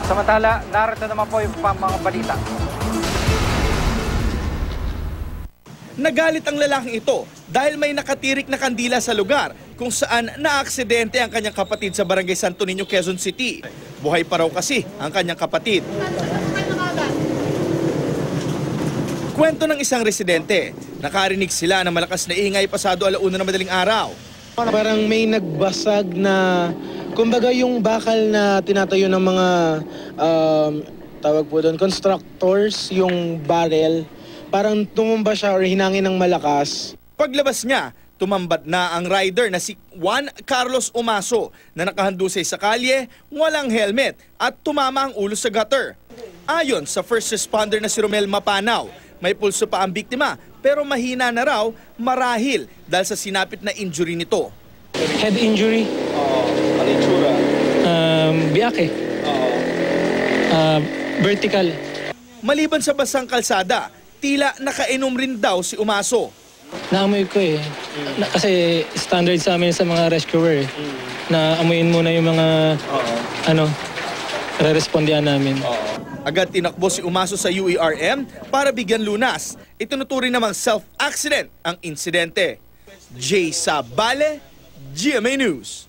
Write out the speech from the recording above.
Samantala, narito naman po yung mga balita. Nagalit ang lalaking ito dahil may nakatirik na kandila sa lugar kung saan naaksidente ang kanyang kapatid sa Barangay Santo Niño, Quezon City. Buhay pa raw kasi ang kanyang kapatid. Kwento ng isang residente, nakarinig sila ng malakas na ingay pasado 1:00 ng madaling araw. Parang may nagbasag na, kumbaga yung bakal na tinatayo ng mga, tawag po doon, constructors, yung barrel. Parang tumumba siya or hinangin ng malakas. Paglabas niya, tumambat na ang rider na si Juan Carlos Umaso na nakahandusay sa kalye, walang helmet at tumama ang ulo sa gutter. Ayon sa first responder na si Romel Mapanaw, may pulso pa ang biktima pero mahina na raw marahil dahil sa sinapit na injury nito. Head injury. Ano yung tsura? Biyake. Vertical. Maliban sa basang kalsada, tila nakainom rin daw si Umaso. Naamoy ko eh. Kasi standard sa amin sa mga rescuer eh. Na amuyin muna yung mga re-respondihan namin. Agad tinakbo si Umaso sa UERM para bigyan lunas. Itinuturing namang self-accident ang insidente. Jay Sabale, GMA News.